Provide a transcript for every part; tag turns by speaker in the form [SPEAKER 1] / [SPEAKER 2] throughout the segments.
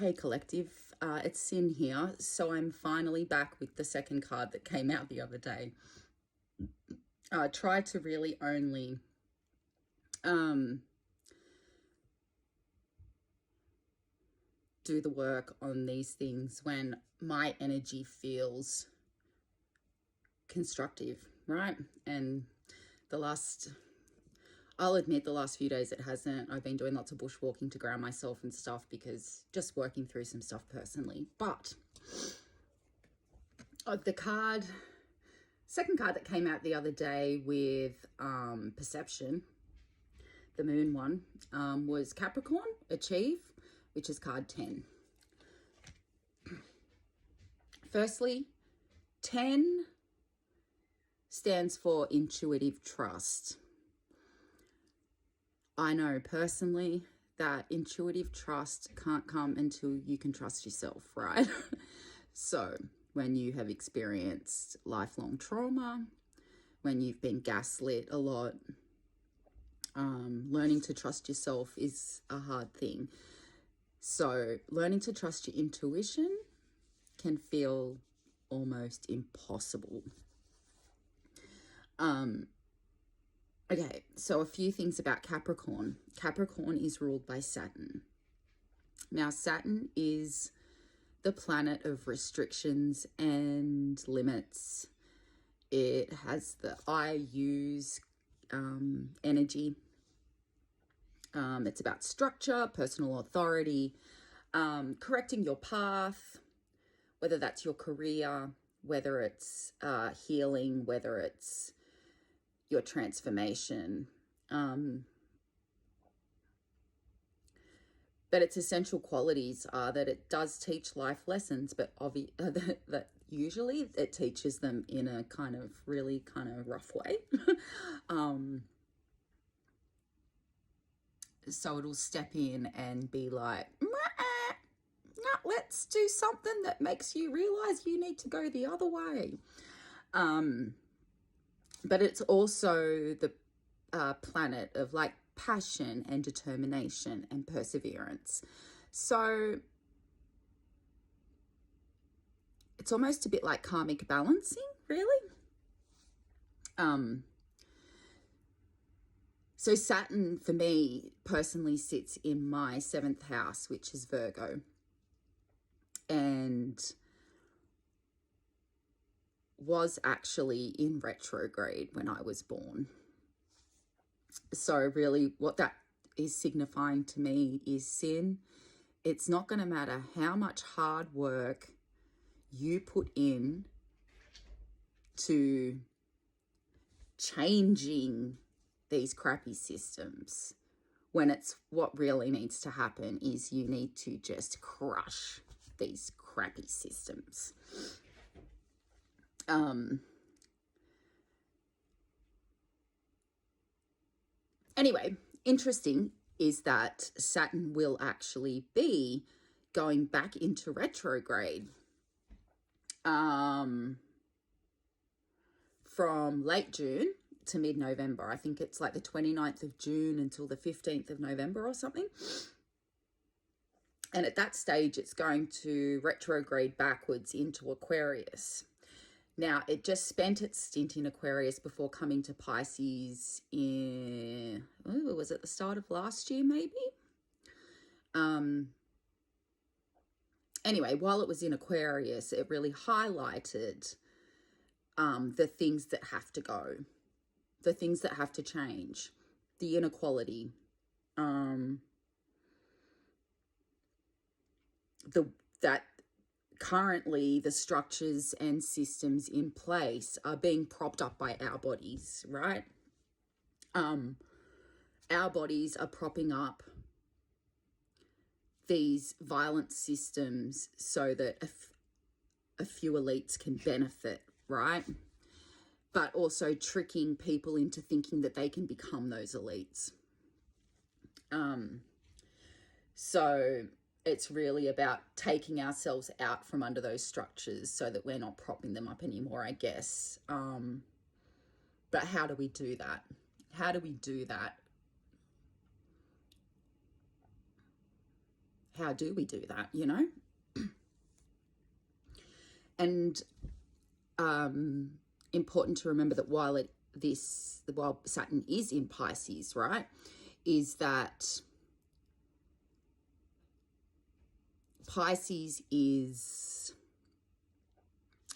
[SPEAKER 1] Hey collective, it's Sin here. So I'm finally back with the second card that came out the other day. I try to really only do the work on these things when my energy feels constructive, right? And I'll admit the last few days it hasn't. I've been doing lots of bushwalking to ground myself and stuff because just working through some stuff personally. But the second card that came out the other day with perception, the moon one, was Capricorn, achieve, which is card 10. Firstly, 10 stands for intuitive trust. I know personally that intuitive trust can't come until you can trust yourself, right? So when you have experienced lifelong trauma, when you've been gaslit a lot, learning to trust yourself is a hard thing. So learning to trust your intuition can feel almost impossible. Okay, so a few things about Capricorn. Capricorn is ruled by Saturn. Now, Saturn is the planet of restrictions and limits. It has the I use energy. It's about structure, personal authority, correcting your path, whether that's your career, whether it's healing, whether it's your transformation. But its essential qualities are that it does teach life lessons, but that usually it teaches them in a really rough way. So it'll step in and be like, no, let's do something that makes you realize you need to go the other way. But it's also the planet of like passion and determination and perseverance. So it's almost a bit like karmic balancing, really. So Saturn for me personally sits in my 7th house, which is Virgo. And was actually in retrograde when I was born. So really what that is signifying to me is Sin. It's not going to matter how much hard work you put in to changing these crappy systems. When it's what really needs to happen is you need to just crush these crappy systems. Anyway, interesting is that Saturn will actually be going back into retrograde from late June to mid-November. I think it's like the 29th of June until the 15th of November or something. And at that stage, it's going to retrograde backwards into Aquarius. Now, it just spent its stint in Aquarius before coming to Pisces in, was it the start of last year, maybe? Anyway, while it was in Aquarius, it really highlighted the things that have to go, the things that have to change, the inequality, that currently the structures and systems in place are being propped up by our bodies, right? Our bodies are propping up these violent systems so that a few elites can benefit, right? But also tricking people into thinking that they can become those elites. So it's really about taking ourselves out from under those structures so that we're not propping them up anymore, I guess. But how do we do that? How do we do that? how do we do that, you know? And important to remember that while Saturn is in Pisces, right, is that Pisces is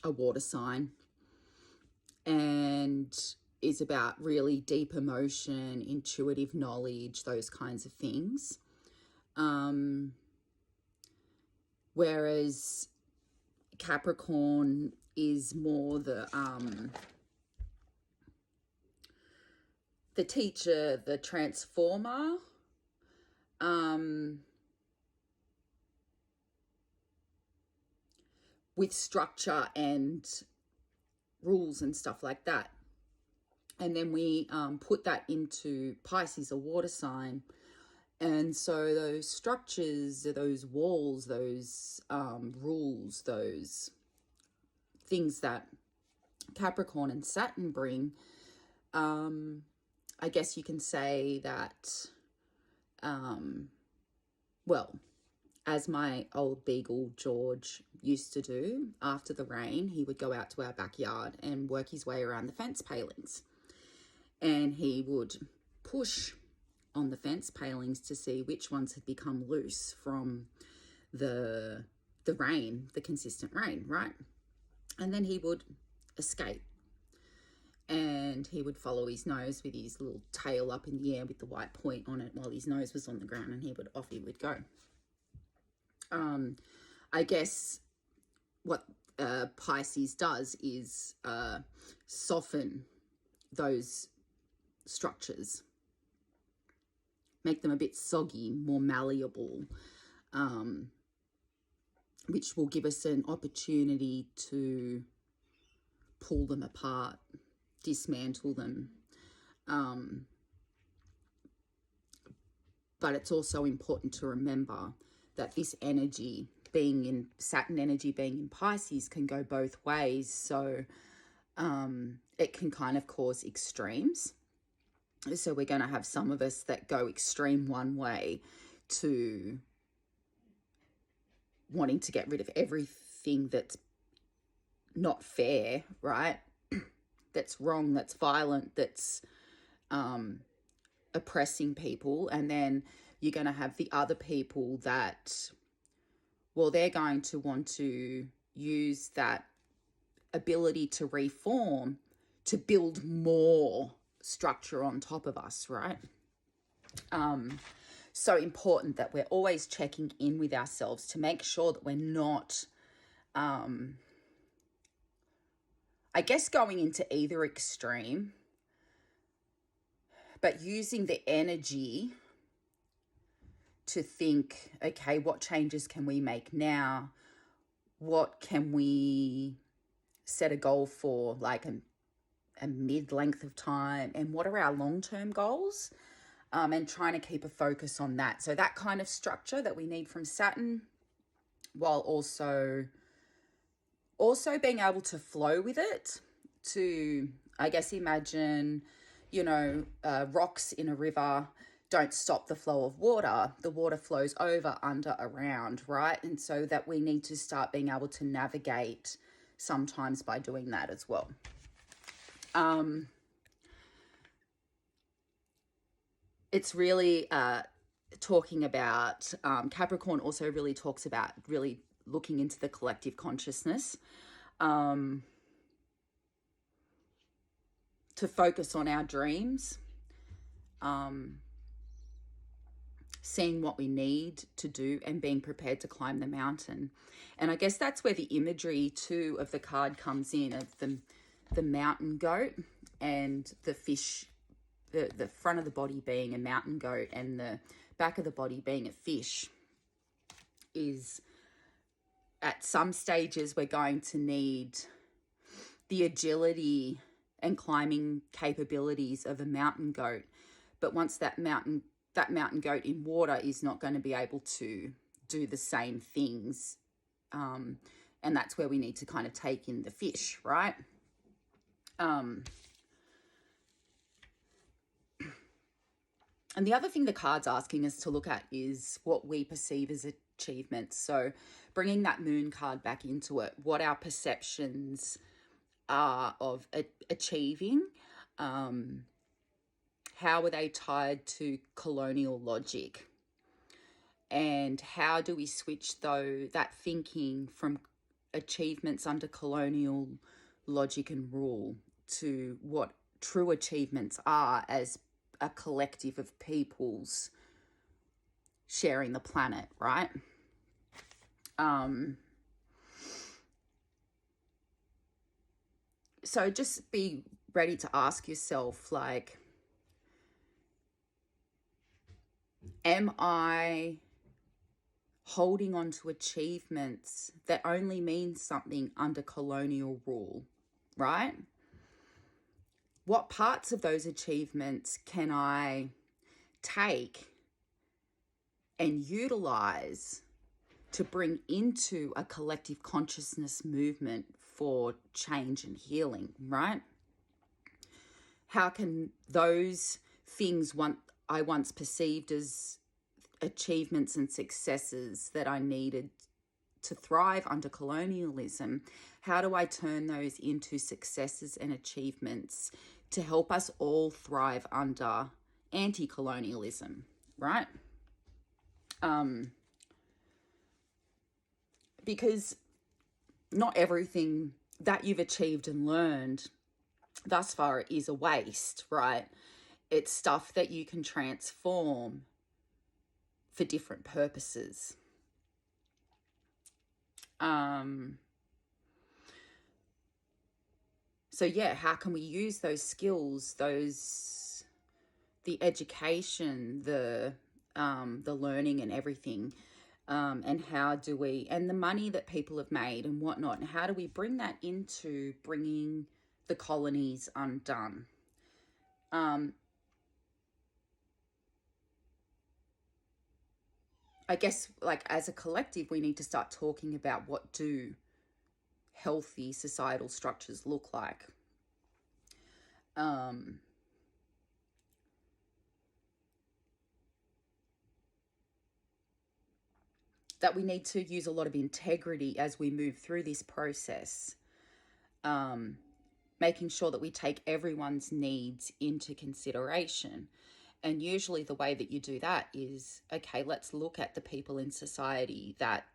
[SPEAKER 1] a water sign and is about really deep emotion, intuitive knowledge, those kinds of things. Whereas Capricorn is more the teacher, the transformer, with structure and rules and stuff like that. And then we put that into Pisces, a water sign. And so those structures, those walls, those rules, those things that Capricorn and Saturn bring, I guess you can say that, well, as my old beagle George used to do, after the rain, he would go out to our backyard and work his way around the fence palings. And he would push on the fence palings to see which ones had become loose from the rain, the consistent rain, right? And then he would escape. And he would follow his nose with his little tail up in the air with the white point on it while his nose was on the ground, and off he would go. I guess what Pisces does is soften those structures, make them a bit soggy, more malleable, which will give us an opportunity to pull them apart, dismantle them. But it's also important to remember that this energy being in Saturn energy being in Pisces can go both ways. So it can kind of cause extremes. So we're going to have some of us that go extreme one way to wanting to get rid of everything that's not fair, right? That's wrong, that's violent, that's oppressing people. And then you're going to have the other people that, well, they're going to want to use that ability to reform to build more structure on top of us, right? So important that we're always checking in with ourselves to make sure that we're not, I guess, going into either extreme, but using the energy to think, okay, what changes can we make now? What can we set a goal for, like a mid-length of time? And what are our long-term goals? And trying to keep a focus on that. So that kind of structure that we need from Saturn, while also being able to flow with it, to, I guess, imagine, rocks in a river don't stop the flow of water. The water flows over, under, around, right? And so that we need to start being able to navigate sometimes by doing that as well. It's really talking about, Capricorn also really talks about really looking into the collective consciousness, to focus on our dreams, seeing what we need to do and being prepared to climb the mountain. And I guess that's where the imagery too of the card comes in, of the mountain goat and the fish, the front of the body being a mountain goat and the back of the body being a fish. Is at some stages we're going to need the agility and climbing capabilities of a mountain goat, but once that mountain goat in water is not going to be able to do the same things, and that's where we need to kind of take in the fish, right? And the other thing the card's asking us to look at is what we perceive as achievements. So bringing that moon card back into it, what our perceptions are of achieving, how are they tied to colonial logic, and how do we switch that thinking from achievements under colonial logic and rule to what true achievements are as a collective of peoples sharing the planet, right? So just be ready to ask yourself, like, am I holding on to achievements that only mean something under colonial rule, right? What parts of those achievements can I take and utilize to bring into a collective consciousness movement for change and healing, right? How can those things I once perceived as achievements and successes that I needed to thrive under colonialism, how do I turn those into successes and achievements to help us all thrive under anti-colonialism, right? Because not everything that you've achieved and learned thus far is a waste, right? It's stuff that you can transform for different purposes. So yeah, how can we use those skills, the education, the learning and everything, and how do we, and the money that people have made and whatnot, and how do we bring that into bringing the colonies undone? I guess, like, as a collective, we need to start talking about what do healthy societal structures look like. That we need to use a lot of integrity as we move through this process, making sure that we take everyone's needs into consideration. And usually the way that you do that is, okay, let's look at the people in society that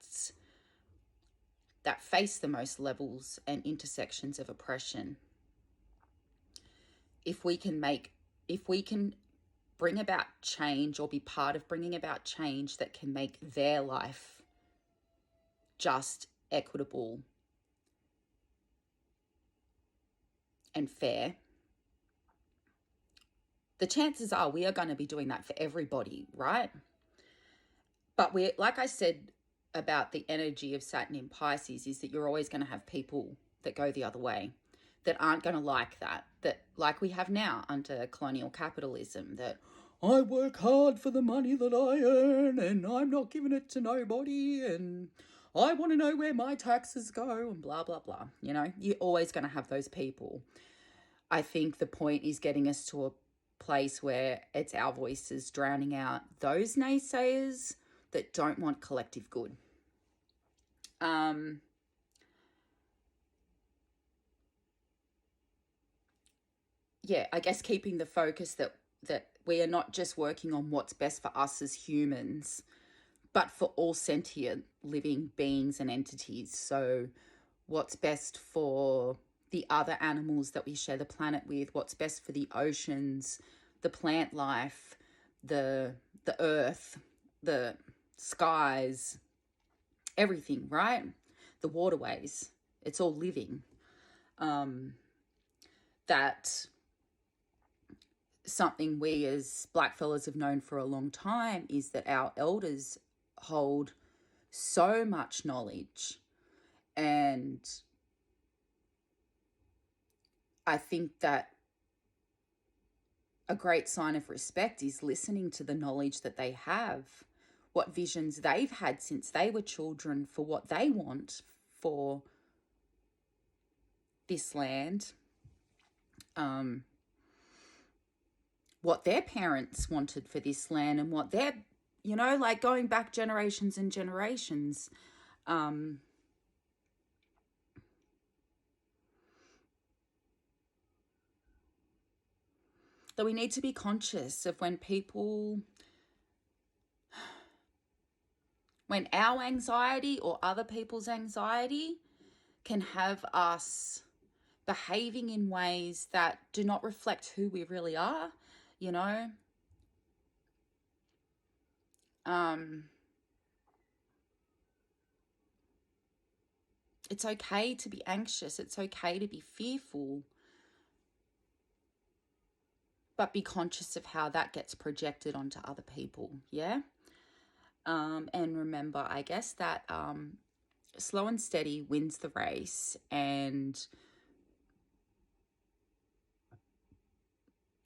[SPEAKER 1] face the most levels and intersections of oppression. If we can bring about change, or be part of bringing about change that can make their life just, equitable, and fair, the chances are we are going to be doing that for everybody, right? But like I said about the energy of Saturn in Pisces, is that you're always going to have people that go the other way, that aren't going to like that, like we have now under colonial capitalism, that I work hard for the money that I earn and I'm not giving it to nobody, and I want to know where my taxes go, and blah, blah, blah. You know, you're always going to have those people. I think the point is getting us to a place where it's our voices drowning out those naysayers that don't want collective good. Yeah, I guess keeping the focus that we are not just working on what's best for us as humans, but for all sentient living beings and entities. So what's best for the other animals that we share the planet with, what's best for the oceans, the plant life, the earth, the skies, everything, right? The waterways, it's all living. That something we as blackfellas have known for a long time is that our elders hold so much knowledge, and I think that a great sign of respect is listening to the knowledge that they have, what visions they've had since they were children for what they want for this land, what their parents wanted for this land, and what their you know, like going back generations and generations. That we need to be conscious of when our anxiety or other people's anxiety can have us behaving in ways that do not reflect who we really are, you know. It's okay to be anxious. It's okay to be fearful. But be conscious of how that gets projected onto other people, yeah? And remember, I guess, that slow and steady wins the race, and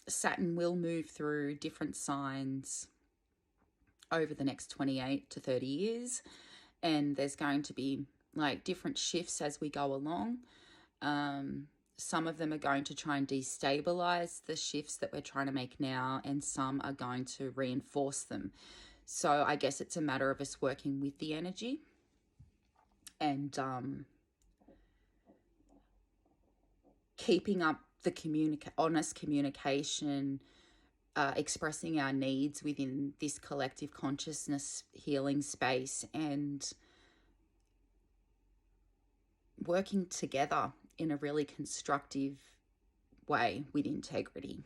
[SPEAKER 1] Saturn will move through different signs over the next 28 to 30 years, and there's going to be like different shifts as we go along. Some of them are going to try and destabilize the shifts that we're trying to make now, and some are going to reinforce them. So I guess it's a matter of us working with the energy and keeping up the honest communication, expressing our needs within this collective consciousness healing space, and working together in a really constructive way with integrity.